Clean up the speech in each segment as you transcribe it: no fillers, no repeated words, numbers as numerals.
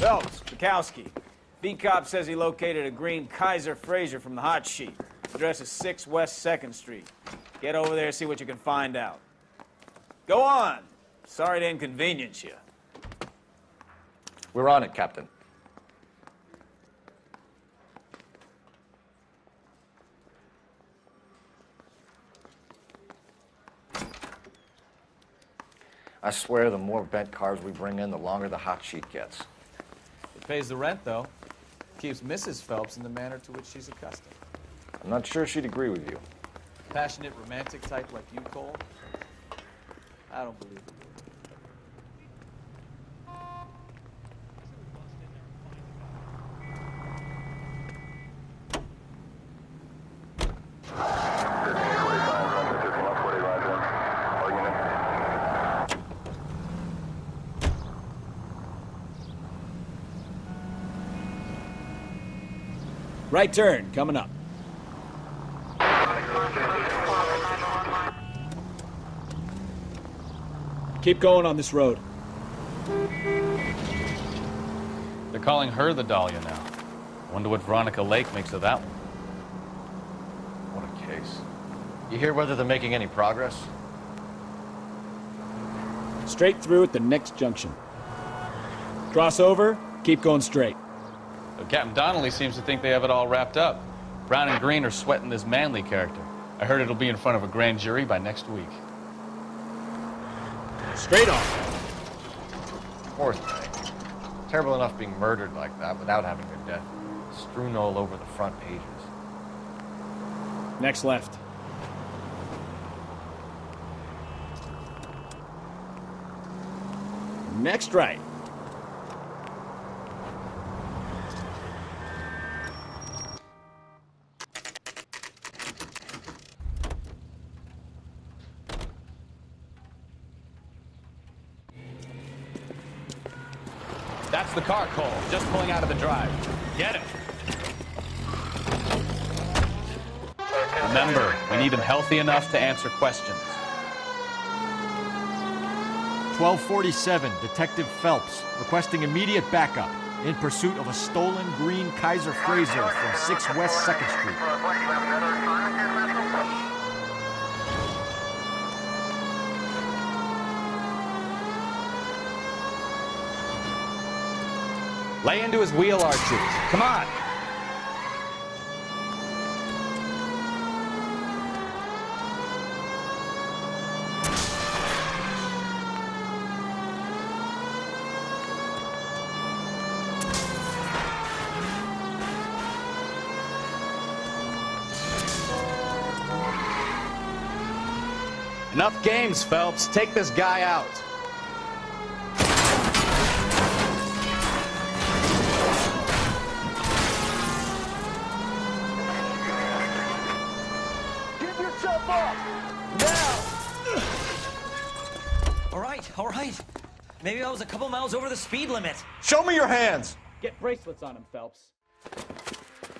Phelps, Bukowski. B-Cop says he located a green Kaiser Fraser from the hot sheet. Address is 6 West 2nd Street. Get over there and see what you can find out. Go on. Sorry to inconvenience you. We're on it, Captain. I swear the more bent cars we bring in, the longer the hot sheet gets. It pays the rent, though. Keeps Mrs. Phelps in the manner to which she's accustomed. I'm not sure she'd agree with you. Passionate, romantic type like you, Cole? I don't believe it. Right turn, coming up. Keep going on this road. They're calling her the Dahlia now. Wonder what Veronica Lake makes of that one. What a case. You hear whether they're making any progress? Straight through at the next junction. Cross over, keep going straight. But Captain Donnelly seems to think they have it all wrapped up. Brown and Green are sweating this Manley character. I heard it'll be in front of a grand jury by next week. Straight on. Poor thing. Terrible enough being murdered like that without having their death strewn all over the front pages. Next left. Next right. That's the car, Cole. Just pulling out of the drive. Get him. Remember, we need him healthy enough to answer questions. 1247, Detective Phelps, requesting immediate backup in pursuit of a stolen green Kaiser Fraser from 6 West 2nd Street. Lay into his wheel arches. Come on. Enough games, Phelps. Take this guy out. All right. Maybe I was a couple miles over the speed limit. Show me your hands! Get bracelets on him, Phelps.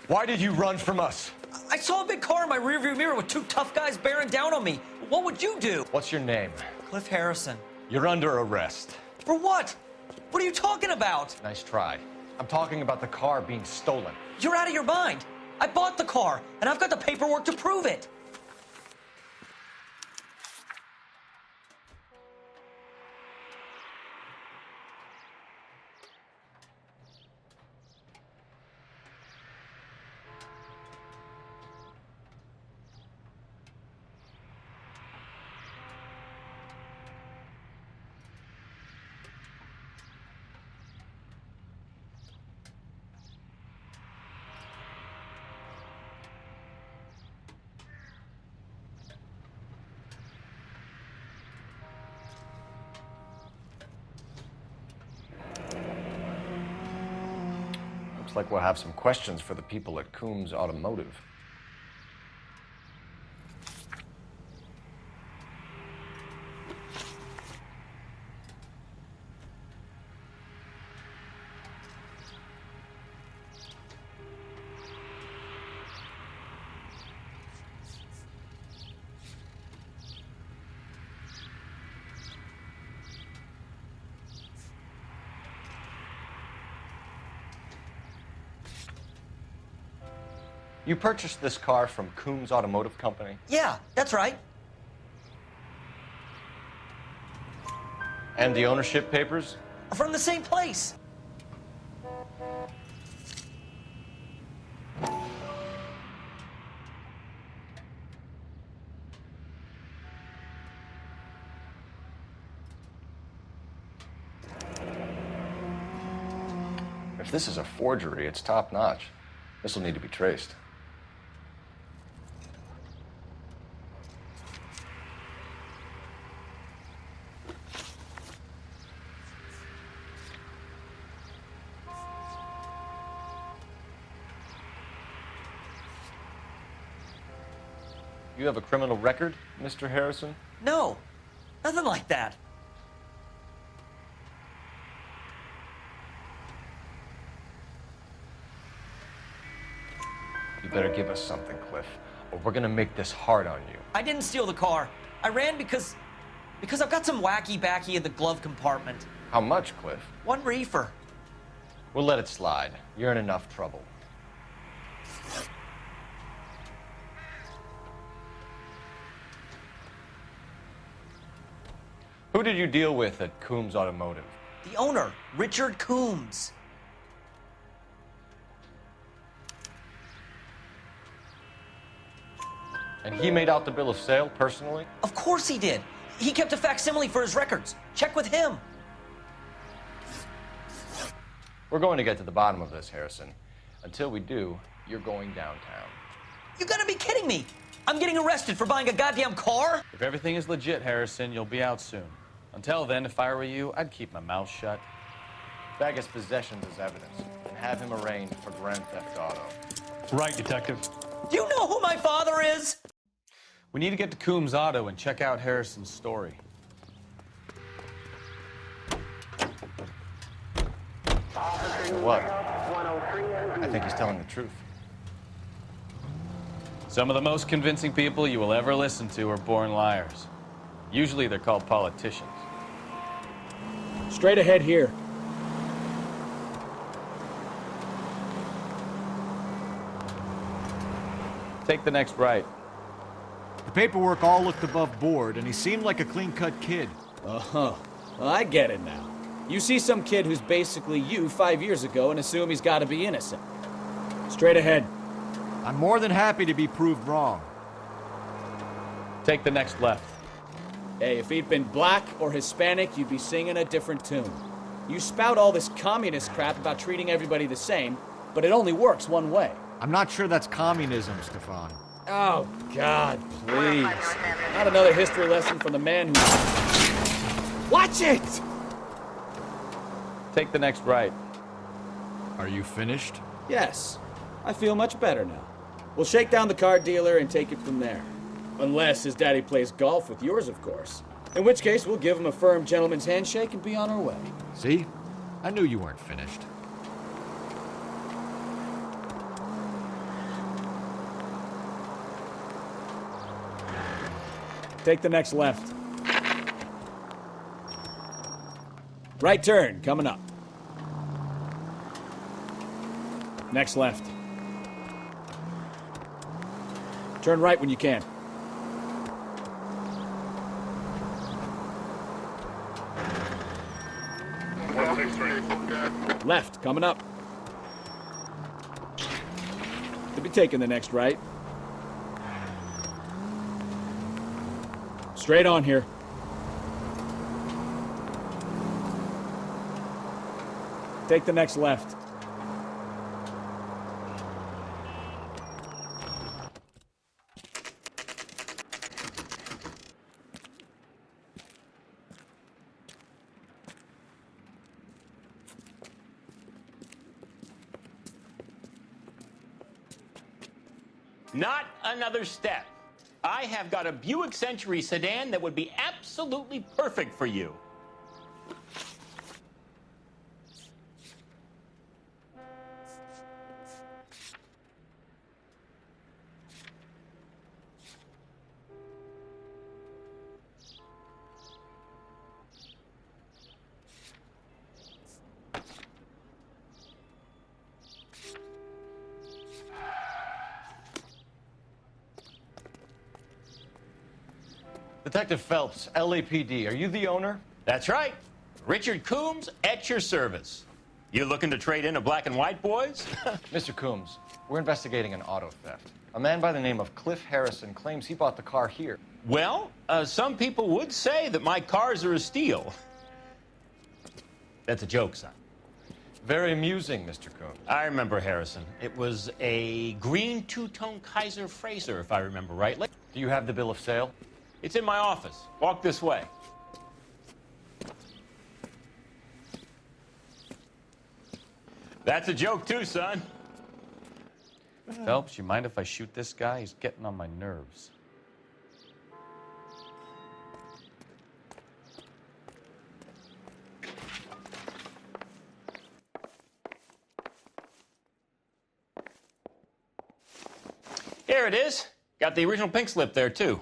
Why did you run from us? I saw a big car in my rearview mirror with 2 tough guys bearing down on me. What would you do? What's your name? Cliff Harrison. You're under arrest. For what? What are you talking about? Nice try. I'm talking about the car being stolen. You're out of your mind. I bought the car, and I've got the paperwork to prove it. Looks like we'll have some questions for the people at Coombs Automotive. You purchased this car from Coombs Automotive Company? Yeah, that's right. And the ownership papers? From the same place. If this is a forgery, it's top-notch. This will need to be traced. You have a criminal record, Mr. Harrison? No, nothing like that. You better give us something, Cliff, or we're gonna make this hard on you. I didn't steal the car. I ran because I've got some wacky backy in the glove compartment. How much, Cliff? 1 reefer. We'll let it slide. You're in enough trouble. Who did you deal with at Coombs Automotive? The owner, Richard Coombs. And he made out the bill of sale personally? Of course he did. He kept a facsimile for his records. Check with him. We're going to get to the bottom of this, Harrison. Until we do, you're going downtown. You gotta be kidding me. I'm getting arrested for buying a goddamn car? If everything is legit, Harrison, you'll be out soon. Until then, if I were you, I'd keep my mouth shut. Bag his possessions as evidence and have him arraigned for Grand Theft Auto. Right, Detective. Do you know who my father is? We need to get to Coombs Auto and check out Harrison's story. What? I think he's telling the truth. Some of the most convincing people you will ever listen to are born liars. Usually they're called politicians. Straight ahead here. Take the next right. The paperwork all looked above board, and he seemed like a clean-cut kid. Uh-huh. Well, I get it now. You see some kid who's basically you 5 years ago and assume he's got to be innocent. Straight ahead. I'm more than happy to be proved wrong. Take the next left. Hey, if he'd been black or Hispanic, you'd be singing a different tune. You spout all this communist crap about treating everybody the same, but it only works one way. I'm not sure that's communism, Stefan. Oh, God, please. Not another history lesson from the man who... Watch it! Take the next right. Are you finished? Yes. I feel much better now. We'll shake down the car dealer and take it from there. Unless his daddy plays golf with yours, of course. In which case, we'll give him a firm gentleman's handshake and be on our way. See? I knew you weren't finished. Take the next left. Right turn, coming up. Next left. Turn right when you can. Left, coming up. Could be taking the next right. Straight on here. Take the next left. Not another step. I have got a Buick Century sedan that would be absolutely perfect for you. Detective Phelps, LAPD, are you the owner? That's right. Richard Coombs at your service. You looking to trade in a black and white, boys? Mr. Coombs, we're investigating an auto theft. A man by the name of Cliff Harrison claims he bought the car here. Well, some people would say that my cars are a steal. That's a joke, son. Very amusing, Mr. Coombs. I remember Harrison. It was a green two-tone Kaiser Frazer, if I remember rightly. Do you have the bill of sale? It's in my office. Walk this way. That's a joke, too, son. Phelps, you mind if I shoot this guy? He's getting on my nerves. Here it is. Got the original pink slip there, too.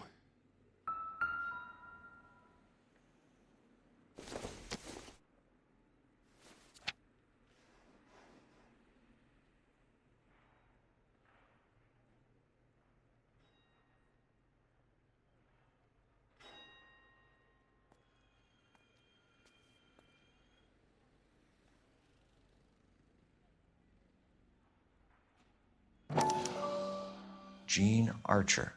Gene Archer,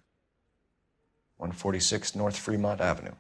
146 North Fremont Avenue.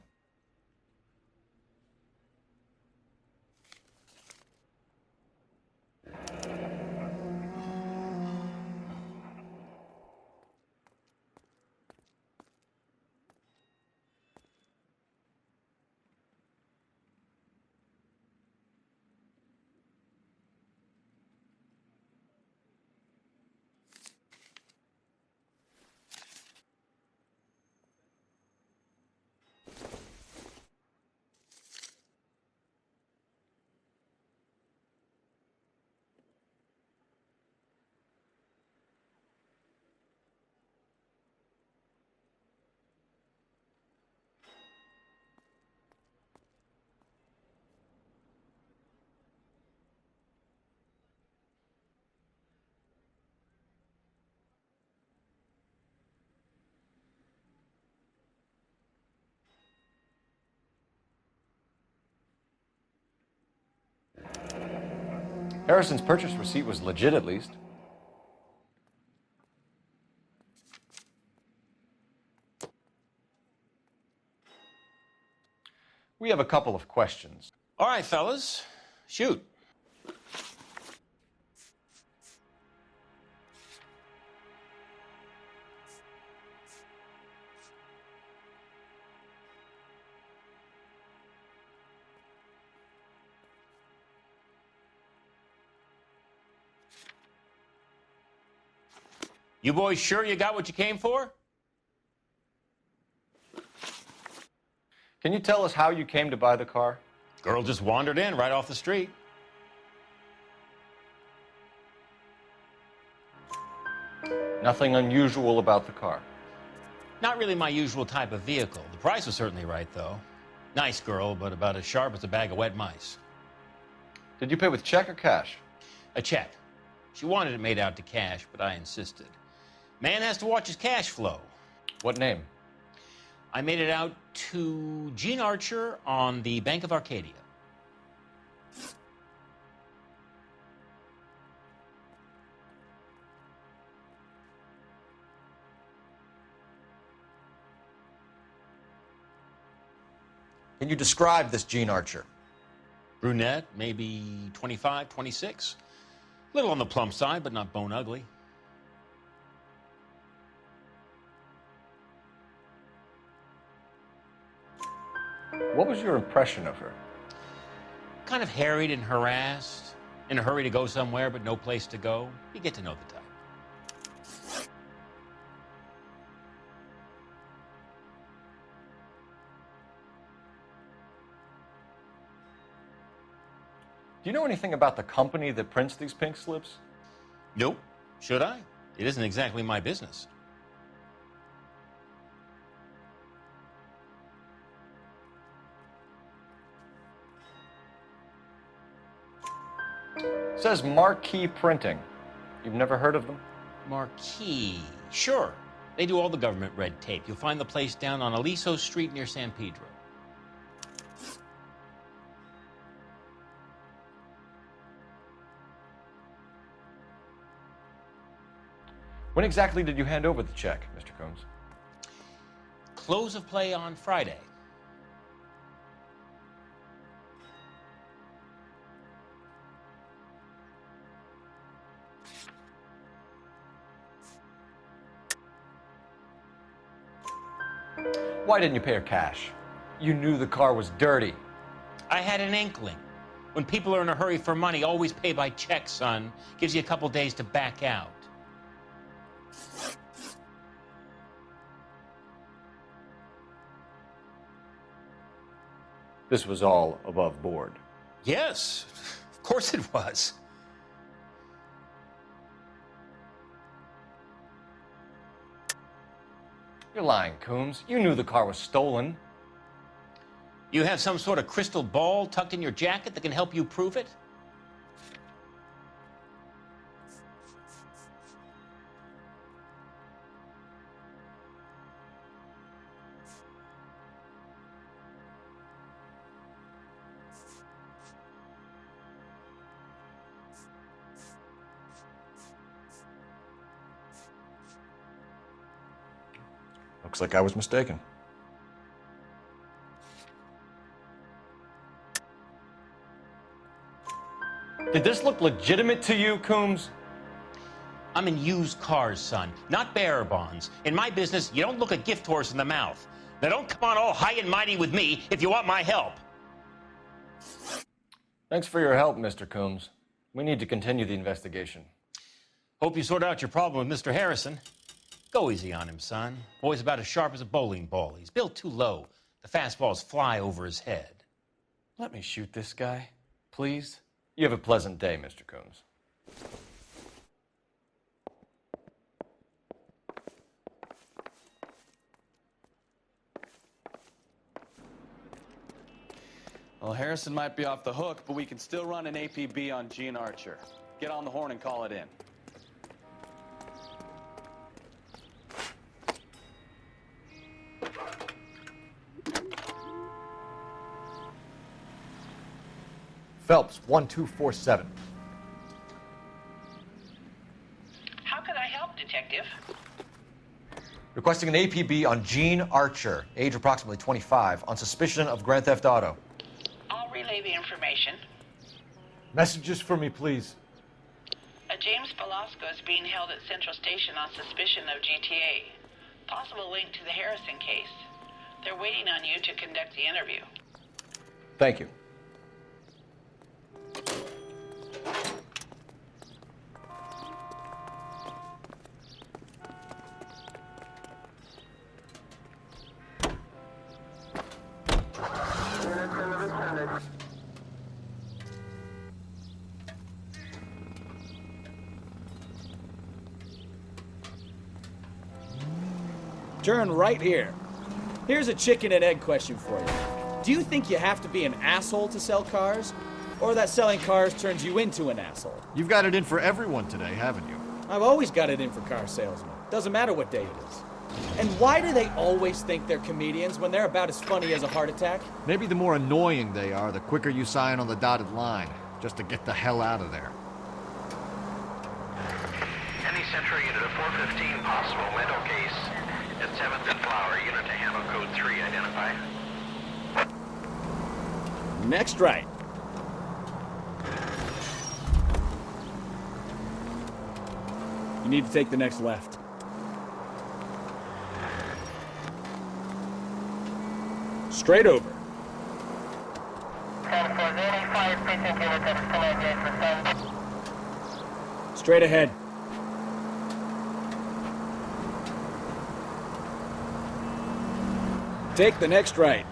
Harrison's purchase receipt was legit, at least. We have a couple of questions. All right, fellas. Shoot. You boys sure you got what you came for? Can you tell us how you came to buy the car? Girl just wandered in right off the street. Nothing unusual about the car. Not really my usual type of vehicle. The price was certainly right, though. Nice girl, but about as sharp as a bag of wet mice. Did you pay with check or cash? A check. She wanted it made out to cash, but I insisted. Man has to watch his cash flow. What name? I made it out to Gene Archer on the Bank of Arcadia. Can you describe this Gene Archer? Brunette, maybe 25, 26. A little on the plump side, but not bone ugly. What was your impression of her? Kind of harried and harassed. In a hurry to go somewhere, but no place to go. You get to know the type. Do you know anything about the company that prints these pink slips? Nope. Should I? It isn't exactly my business. It says Marquee Printing. You've never heard of them? Marquee. Sure. They do all the government red tape. You'll find the place down on Aliso Street near San Pedro. When exactly did you hand over the check, Mr. Combs? Close of play on Friday. Why didn't you pay her cash? You knew the car was dirty. I had an inkling. When people are in a hurry for money, always pay by check, son. Gives you a couple days to back out. This was all above board. Yes, of course it was. You're lying, Coombs. You knew the car was stolen. You have some sort of crystal ball tucked in your jacket that can help you prove it? Looks like I was mistaken. Did this look legitimate to you, Coombs? I'm in used cars, son, not bearer bonds. In my business, you don't look a gift horse in the mouth. Now don't come on all high and mighty with me if you want my help. Thanks for your help, Mr. Coombs. We need to continue the investigation. Hope you sort out your problem with Mr. Harrison. Go easy on him, son. Boy's about as sharp as a bowling ball. He's built too low. The fastballs fly over his head. Let me shoot this guy, please. You have a pleasant day, Mr. Coombs. Well, Harrison might be off the hook, but we can still run an APB on Gene Archer. Get on the horn and call it in. Phelps, 1247. How can I help, Detective? Requesting an APB on Gene Archer, age approximately 25, on suspicion of grand theft auto. I'll relay the information. Messages for me, please. A James Velasco is being held at Central Station on suspicion of GTA. Possible link to the Harrison case. They're waiting on you to conduct the interview. Thank you. Turn right here. Here's a chicken and egg question for you. Do you think you have to be an asshole to sell cars? Or that selling cars turns you into an asshole? You've got it in for everyone today, haven't you? I've always got it in for car salesmen. Doesn't matter what day it is. And why do they always think they're comedians when they're about as funny as a heart attack? Maybe the more annoying they are, the quicker you sign on the dotted line, just to get the hell out of there. Any Central unit of 415 possible mental case at 7th and Flower, unit to handle code 3, identify. Next right. You need to take the next left. Straight over. Straight ahead. Take the next right.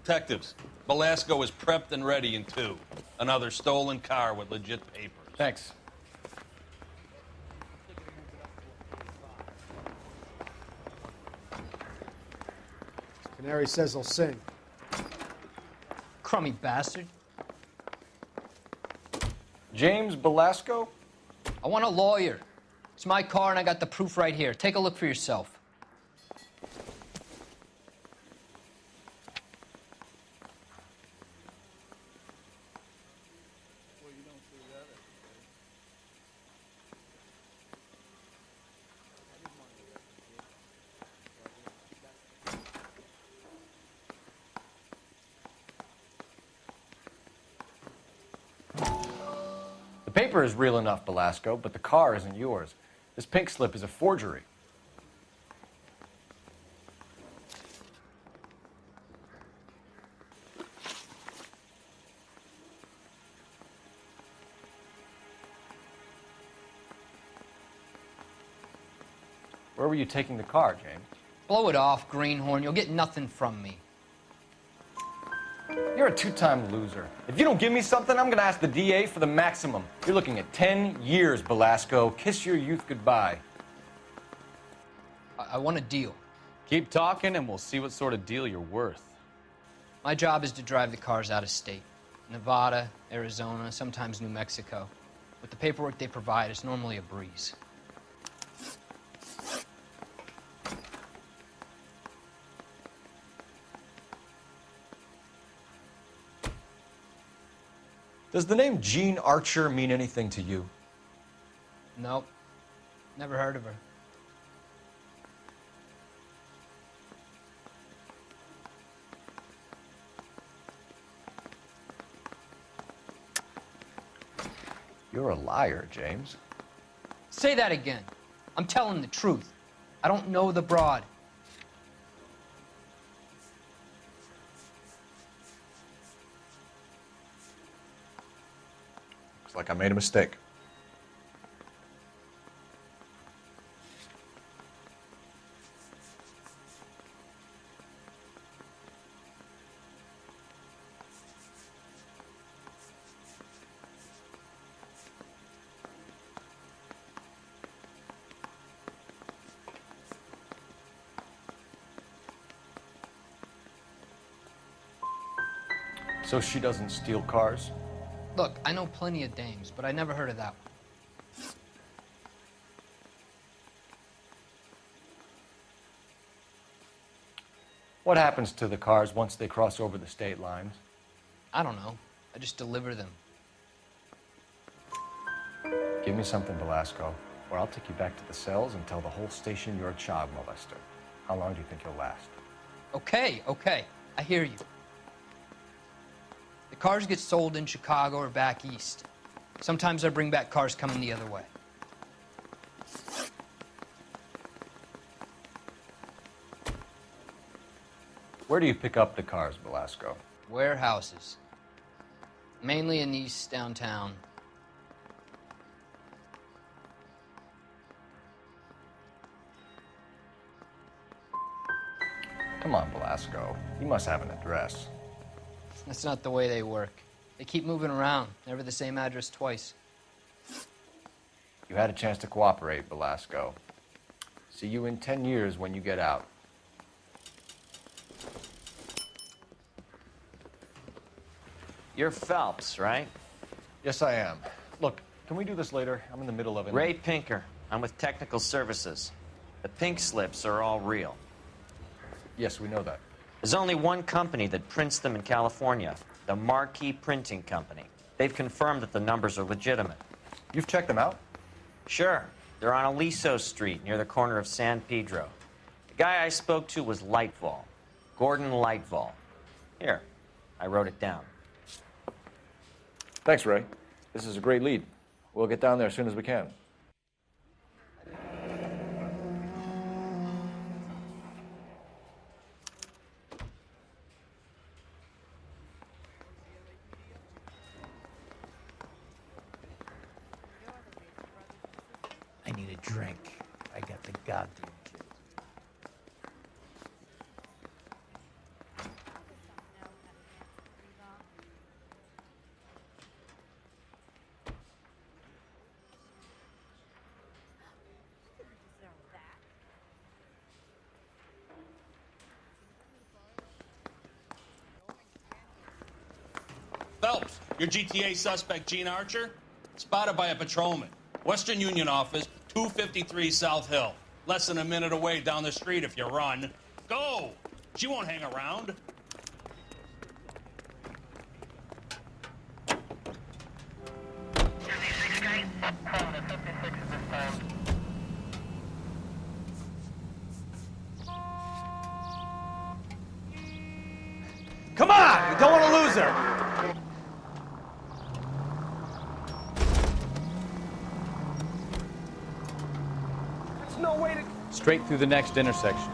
Detectives, Velasco is prepped and ready in 2. Another stolen car with legit papers. Thanks. Canary says he'll sing. Crummy bastard. James Belasco? I want a lawyer. It's my car and I got the proof right here. Take a look for yourself. The paper is real enough, Belasco, but the car isn't yours. This pink slip is a forgery. Where were you taking the car, James? Blow it off, greenhorn. You'll get nothing from me. You're a two-time loser. If you don't give me something, I'm gonna ask the DA for the maximum. You're looking at 10 years, Belasco. Kiss your youth goodbye. I want a deal. Keep talking and we'll see what sort of deal you're worth. My job is to drive the cars out of state. Nevada, Arizona, sometimes New Mexico. With the paperwork they provide, it's normally a breeze. Does the name Jean Archer mean anything to you? Nope. Never heard of her. You're a liar, James. Say that again. I'm telling the truth. I don't know the broad. Looks like I made a mistake. So she doesn't steal cars? Look, I know plenty of dames, but I never heard of that one. What happens to the cars once they cross over the state lines? I don't know. I just deliver them. Give me something, Belasco, or I'll take you back to the cells and tell the whole station you're a child molester. How long do you think you'll last? Okay, okay. I hear you. The cars get sold in Chicago or back east. Sometimes I bring back cars coming the other way. Where do you pick up the cars, Belasco? Warehouses. Mainly in East downtown. Come on, Belasco. You must have an address. That's not the way they work. They keep moving around, never the same address twice. You had a chance to cooperate, Belasco. See you in 10 years when you get out. You're Phelps, right? Yes, I am. Look, can we do this later? I'm in the middle of it. Ray Pinker. I'm with Technical Services. The pink slips are all real. Yes, we know that. There's only one company that prints them in California, the Marquee Printing Company. They've confirmed that the numbers are legitimate. You've checked them out? Sure. They're on Aliso Street, near the corner of San Pedro. The guy I spoke to was Lightfall. Gordon Lightfall. Here, I wrote it down. Thanks, Ray. This is a great lead. We'll get down there as soon as we can. I need a drink. I got the goddamn kids. Phelps, your GTA suspect, Gene Archer, spotted by a patrolman. Western Union office, 253 South Hill. Less than a minute away down the street if you run. Go! She won't hang around. Come on! We don't want to lose her! There's no way to... Straight through the next intersection.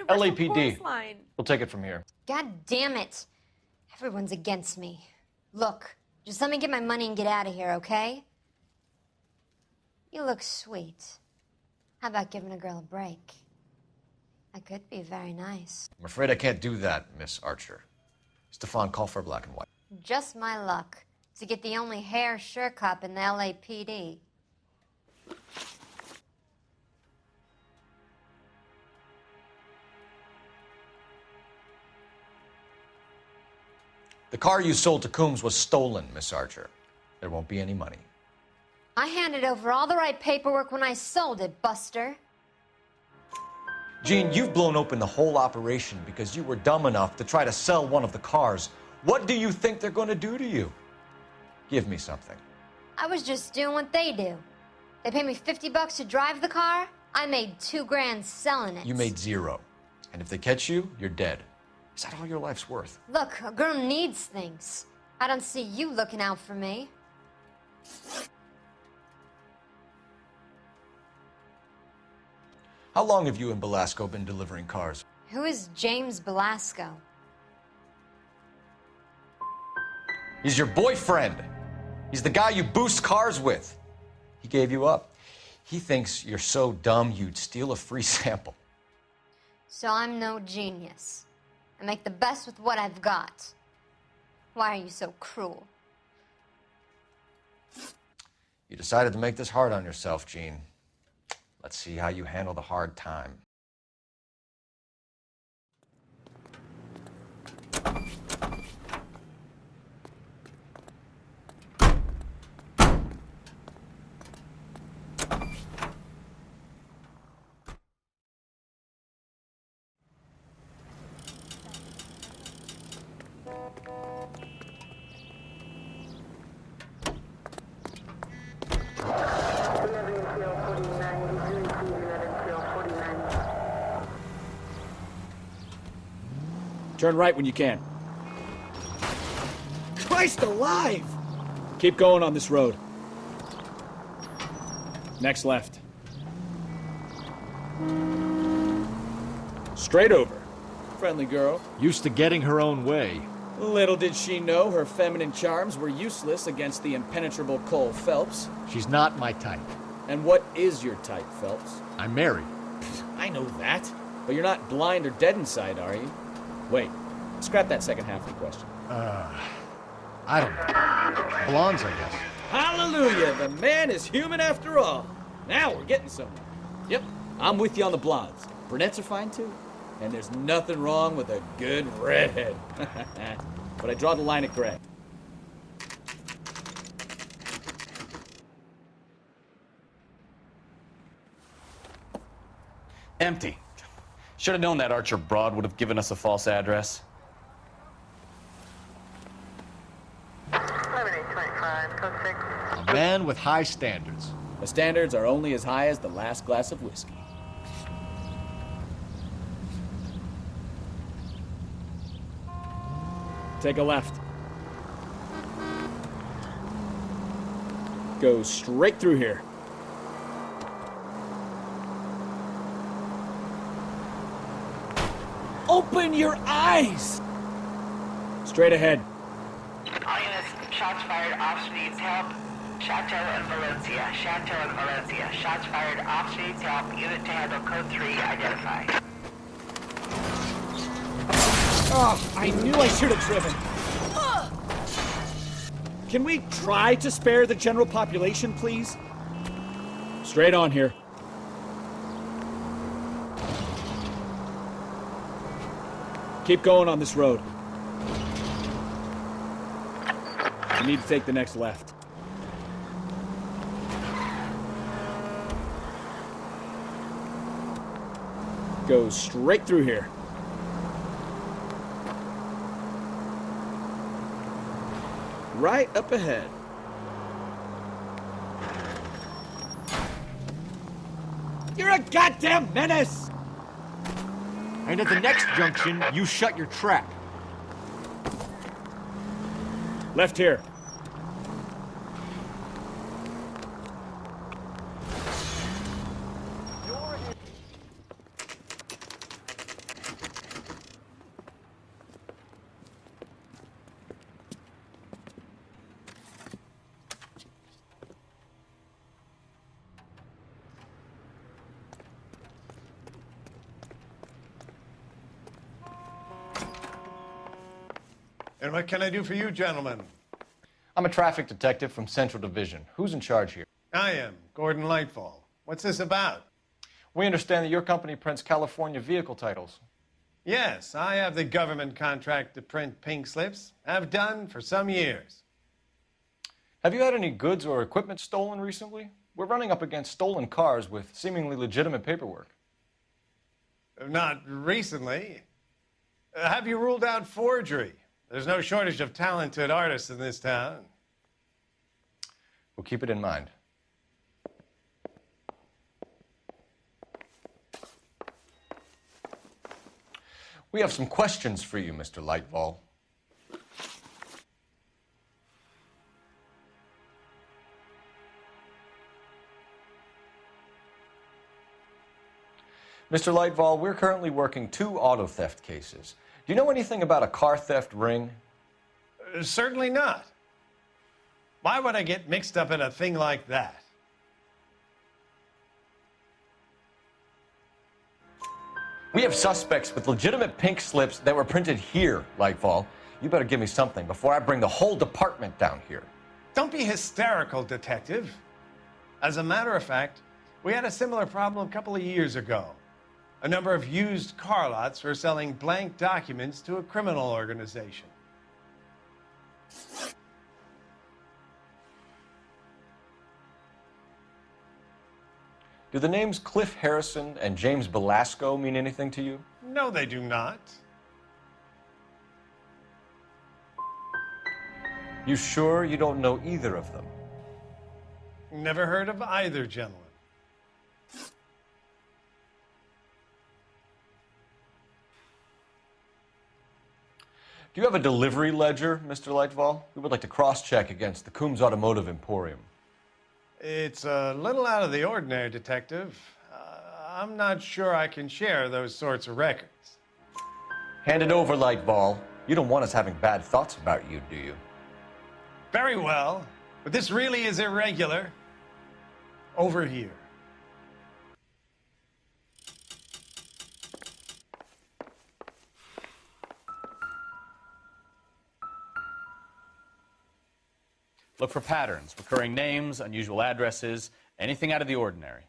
LAPD. We'll take it from here. God damn it. Everyone's against me. Look, just let me get my money and get out of here, okay? You look sweet. How about giving a girl a break? I could be very nice. I'm afraid I can't do that, Miss Archer. Stefan, call for black and white. Just my luck to get the only hair sure cop in the LAPD. The car you sold to Coombs was stolen, Miss Archer. There won't be any money. I handed over all the right paperwork when I sold it, Buster. Gene, you've blown open the whole operation because you were dumb enough to try to sell one of the cars. What do you think they're going to do to you? Give me something. I was just doing what they do. They paid me $50 to drive the car. I made $2 grand selling it. You made $0. And if they catch you, you're dead. Is that all your life's worth? Look, a girl needs things. I don't see you looking out for me. How long have you and Belasco been delivering cars? Who is James Belasco? He's your boyfriend. He's the guy you boost cars with. He gave you up. He thinks you're so dumb you'd steal a free sample. So I'm no genius. I make the best with what I've got. Why are you so cruel? You decided to make this hard on yourself, Gene. Let's see how you handle the hard time. Turn right when you can. Christ alive! Keep going on this road. Next left. Straight over. Friendly girl. Used to getting her own way. Little did she know her feminine charms were useless against the impenetrable Cole Phelps. She's not my type. And what is your type, Phelps? I'm married. I know that. But you're not blind or dead inside, are you? Wait. Scrap that second half of the question. I don't know. Blondes, I guess. Hallelujah! The man is human after all. Now we're getting somewhere. Yep, I'm with you on the blondes. Brunettes are fine too. And there's nothing wrong with a good redhead. But I draw the line at gray. Empty. Should have known that Archer broad would have given us a false address. 11825, code 6. A man with high standards. The standards are only as high as the last glass of whiskey. Take a left. Go straight through here. Open your eyes! Straight ahead. All units, shots fired. Officer needs help. Chateau and Valencia. Chateau and Valencia. Shots fired. Officer needs help. Unit to handle code 3 identified. Oh, I knew I should have driven. Can we try to spare the general population, please? Straight on here. Keep going on this road. You need to take the next left. Go straight through here. Right up ahead. You're a goddamn menace! And at the next junction, you shut your trap. Left here. And what can I do for you, gentlemen? I'm a traffic detective from Central Division. Who's in charge here? I am, Gordon Lightfall. What's this about? We understand that your company prints California vehicle titles. Yes, I have the government contract to print pink slips. Have done for some years. Have you had any goods or equipment stolen recently? We're running up against stolen cars with seemingly legitimate paperwork. Not recently. Have you ruled out forgery? There's no shortage of talented artists in this town. We'll keep it in mind. We have some questions for you, Mr. Lightfall. Mr. Lightfall, we're currently working 2 auto theft cases. Do you know anything about a car theft ring? Certainly not. Why would I get mixed up in a thing like that? We have suspects with legitimate pink slips that were printed here, Lightfall. You better give me something before I bring the whole department down here. Don't be hysterical, Detective. As a matter of fact, we had a similar problem a couple of years ago. A number of used car lots were selling blank documents to a criminal organization. Do the names Cliff Harrison and James Belasco mean anything to you? No, they do not. You sure you don't know either of them? Never heard of either gentleman. Do you have a delivery ledger, Mr. Lightfall? We would like to cross-check against the Coombs Automotive Emporium. It's a little out of the ordinary, Detective. I'm not sure I can share those sorts of records. Hand it over, Lightfall. You don't want us having bad thoughts about you, do you? Very well, but this really is irregular. Over here. Look for patterns, recurring names, unusual addresses, anything out of the ordinary.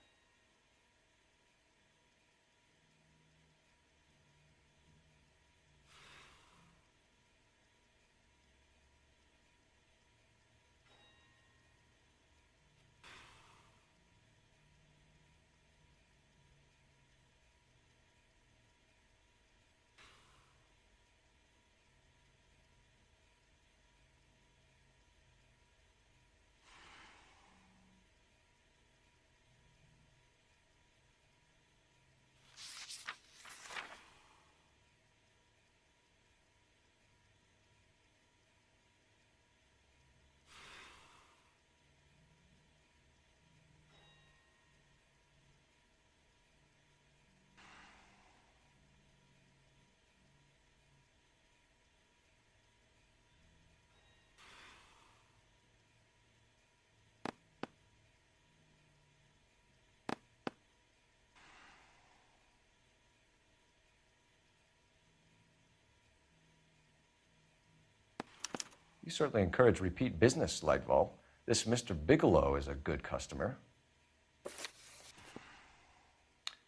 You certainly encourage repeat business, Lightval. This Mr. Bigelow is a good customer.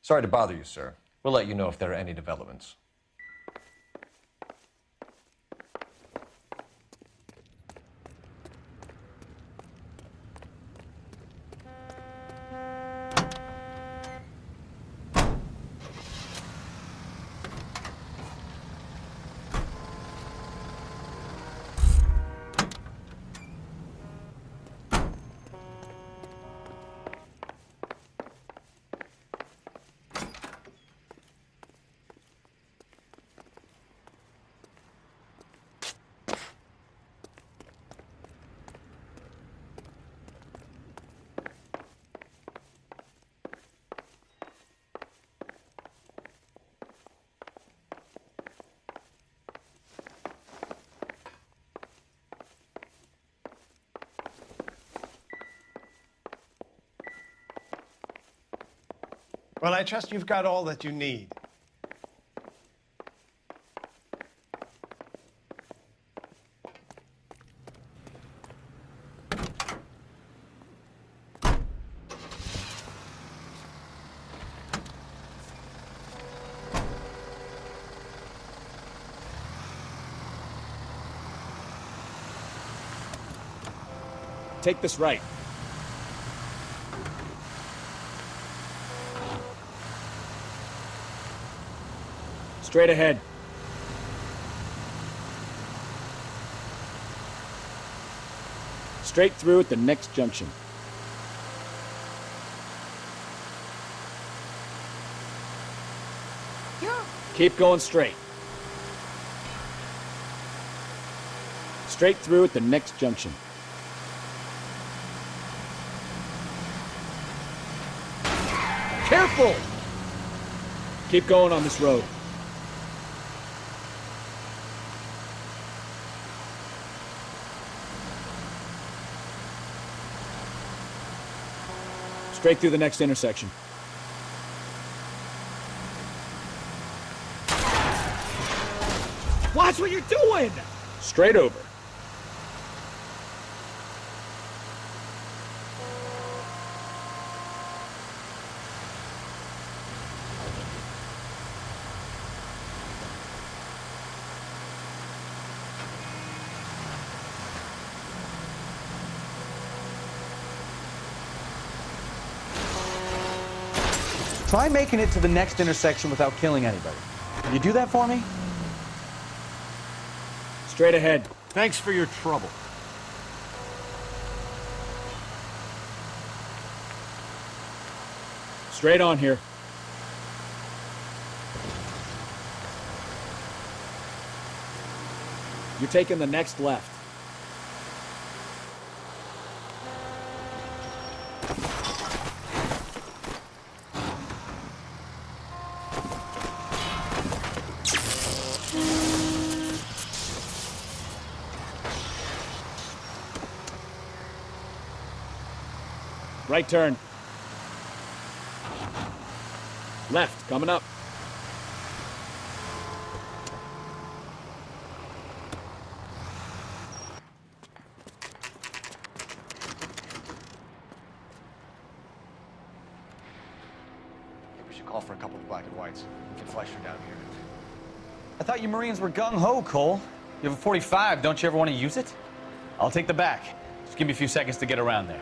Sorry to bother you, sir. We'll let you know if there are any developments. Well, I trust you've got all that you need. Take this right. Straight ahead. Straight through at the next junction. Keep going straight. Straight through at the next junction. Careful! Keep going on this road. Straight through the next intersection. Watch what you're doing! Straight over. Try making it to the next intersection without killing anybody. Can you do that for me? Straight ahead. Thanks for your trouble. Straight on here. You're taking the next left. Right turn. Left, coming up. We should call for a couple of black and whites. We can flush her down here. I thought you Marines were gung-ho, Cole. You have a 45. Don't you ever want to use it? I'll take the back. Just give me a few seconds to get around there.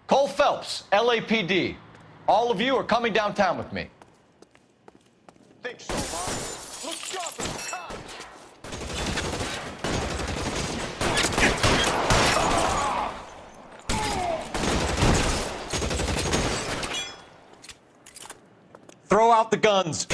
Cole Phelps, LAPD. All of you are coming downtown with me. Think so, Mark? Look sharp at the cops! Throw out the guns.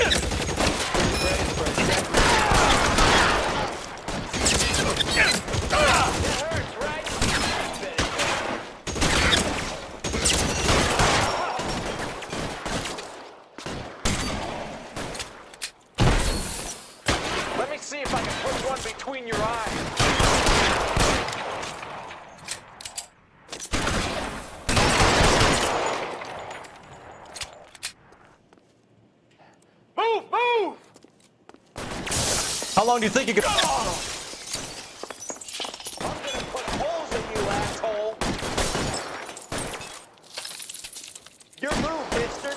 see if I can put one between your eyes. Move! Move! How long do you think you could... Oh! I'm gonna put holes in you, asshole! Your move, mister!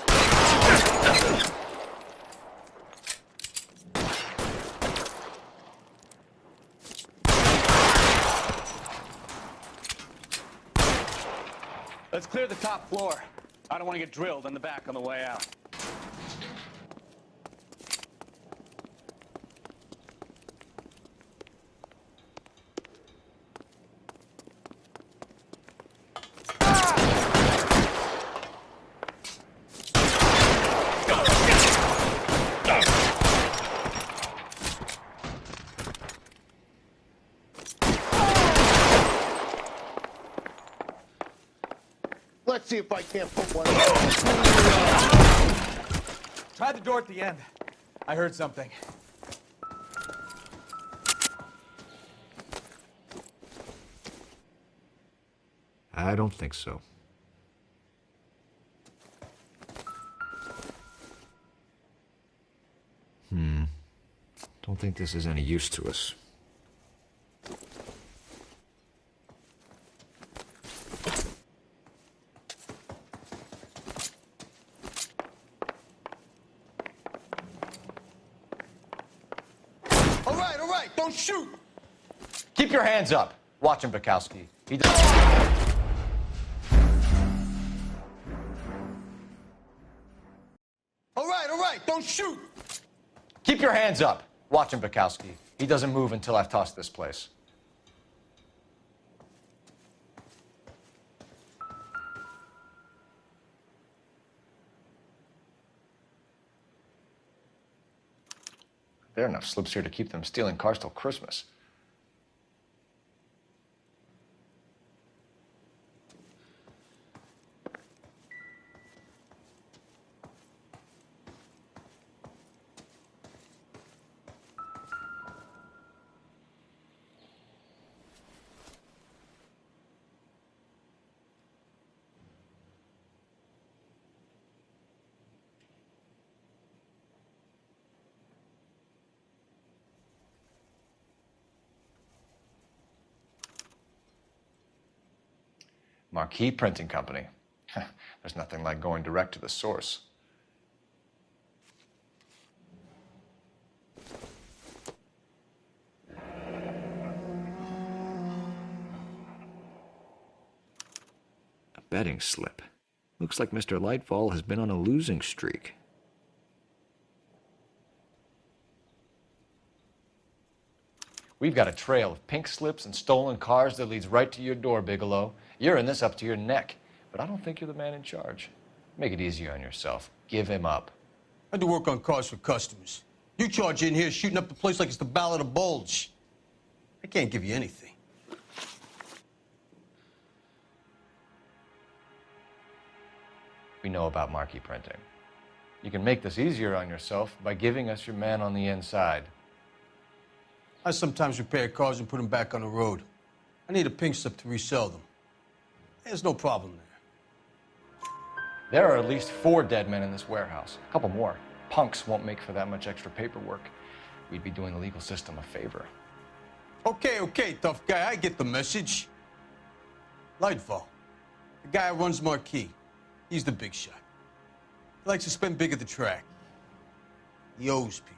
Let's clear the top floor. I don't want to get drilled in the back on the way out. Let's see if I can't put one. Try the door at the end. I heard something. I don't think so. Don't think this is any use to us. All right, don't shoot! Keep your hands up. Watch him, Bukowski. He does... All right, don't shoot! Keep your hands up. Watch him, Bukowski. He doesn't move until I've tossed this place. There are enough slips here to keep them stealing cars till Christmas. Marquee Printing Company. There's nothing like going direct to the source. A betting slip. Looks like Mr. Lightfall has been on a losing streak. We've got a trail of pink slips and stolen cars that leads right to your door, Bigelow. You're in this up to your neck, but I don't think you're the man in charge. Make it easier on yourself. Give him up. I do work on cars for customers. You charge in here shooting up the place like it's the Ballad of Bulge. I can't give you anything. We know about marquee printing. You can make this easier on yourself by giving us your man on the inside. I sometimes repair cars and put them back on the road. I need a pink slip to resell them. There's no problem there. There are at least 4 dead men in this warehouse. A couple more. Punks won't make for that much extra paperwork. We'd be doing the legal system a favor. Okay, tough guy. I get the message. Lightfall, the guy who runs Marquee. He's the big shot. He likes to spend big at the track. He owes people.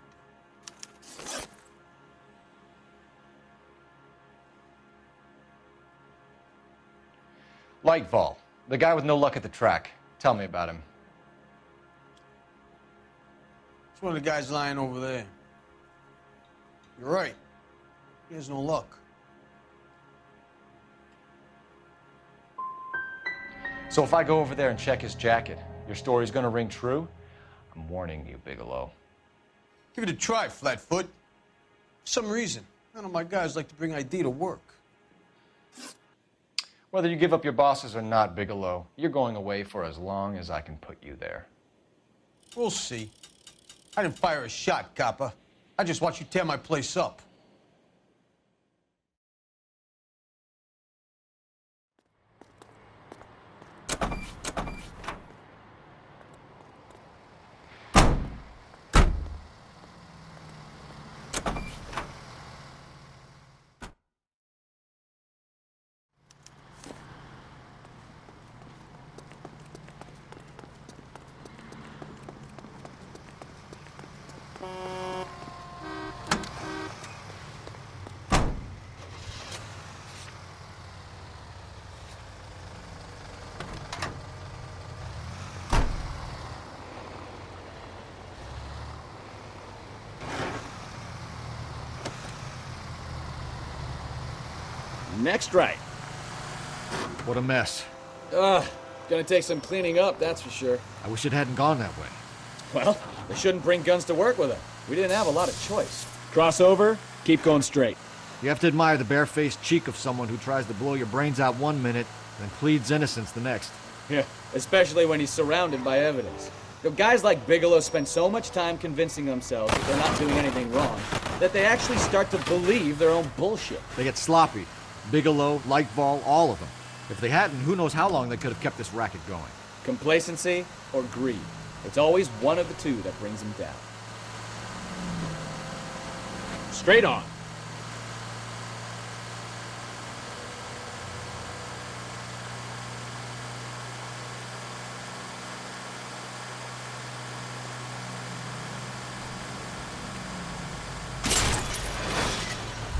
Lightfall, the guy with no luck at the track. Tell me about him. It's one of the guys lying over there. You're right. He has no luck. So if I go over there and check his jacket, your story's gonna ring true? I'm warning you, Bigelow. Give it a try, Flatfoot. For some reason, none of my guys like to bring ID to work. Whether you give up your bosses or not, Bigelow, you're going away for as long as I can put you there. We'll see. I didn't fire a shot, copper. I just watched you tear my place up. Next right. What a mess. Gonna take some cleaning up, that's for sure. I wish it hadn't gone that way. Well, they shouldn't bring guns to work with them. We didn't have a lot of choice. Cross over, keep going straight. You have to admire the barefaced cheek of someone who tries to blow your brains out one minute, then pleads innocence the next. Yeah, especially when he's surrounded by evidence. You know, guys like Bigelow spend so much time convincing themselves that they're not doing anything wrong, that they actually start to believe their own bullshit. They get sloppy. Bigelow, Lightfall, all of them. If they hadn't, who knows how long they could have kept this racket going. Complacency or greed. It's always one of the two that brings them down. Straight on.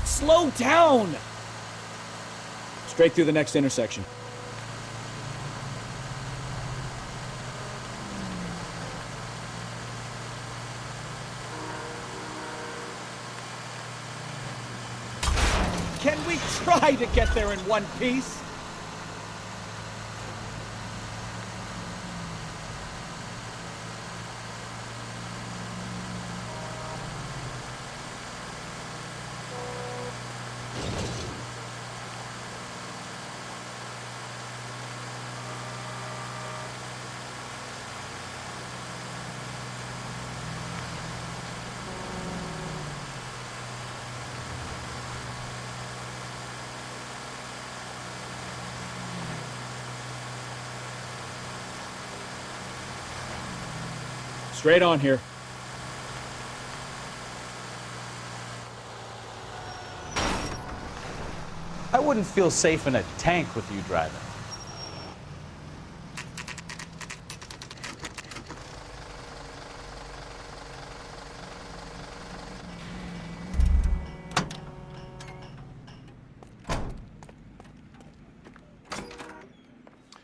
Slow down! Straight through the next intersection. Can we try to get there in one piece? Straight on here. I wouldn't feel safe in a tank with you driving.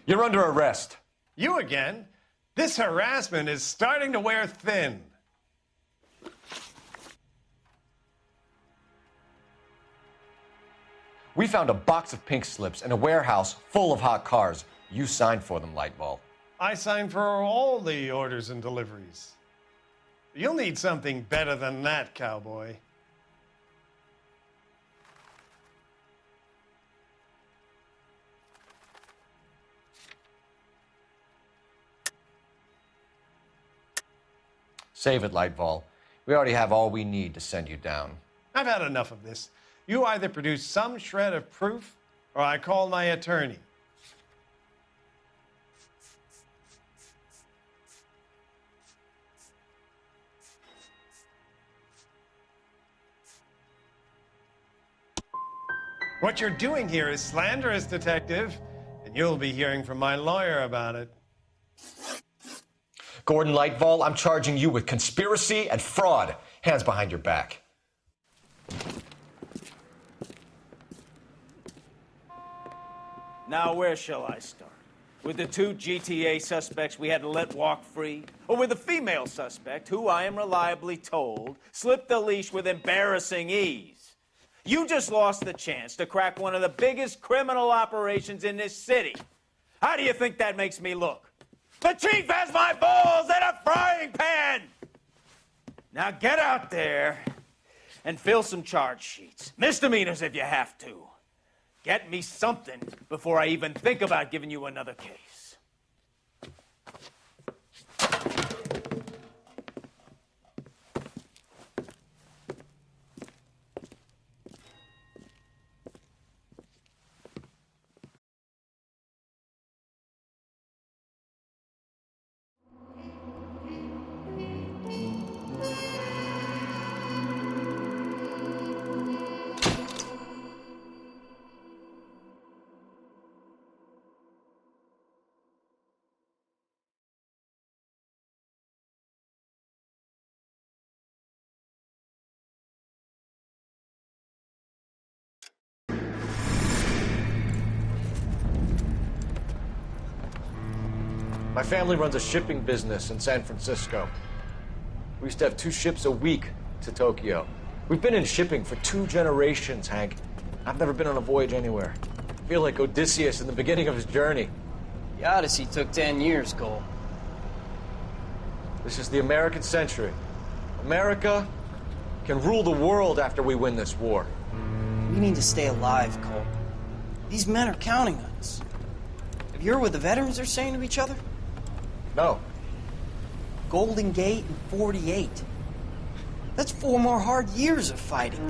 You're under arrest. You again? This harassment is starting to wear thin. We found a box of pink slips in a warehouse full of hot cars. You signed for them, Lightball. I signed for all the orders and deliveries. You'll need something better than that, cowboy. Save it, Lightball. We already have all we need to send you down. I've had enough of this. You either produce some shred of proof, or I call my attorney. What you're doing here is slanderous, detective, and you'll be hearing from my lawyer about it. Gordon Lightball, I'm charging you with conspiracy and fraud. Hands behind your back. Now, where shall I start? With the two GTA suspects we had to let walk free? Or with the female suspect, who I am reliably told slipped the leash with embarrassing ease? You just lost the chance to crack one of the biggest criminal operations in this city. How do you think that makes me look? The chief has my balls in a frying pan! Now get out there and fill some charge sheets. Misdemeanors if you have to. Get me something before I even think about giving you another case. My family runs a shipping business in San Francisco. We used to have 2 ships a week to Tokyo. We've been in shipping for 2 generations, Hank. I've never been on a voyage anywhere. I feel like Odysseus in the beginning of his journey. The Odyssey took 10 years, Cole. This is the American century. America can rule the world after we win this war. We need to stay alive, Cole. These men are counting on us. Have you heard what the veterans are saying to each other? No. Golden Gate and 48. That's 4 more hard years of fighting.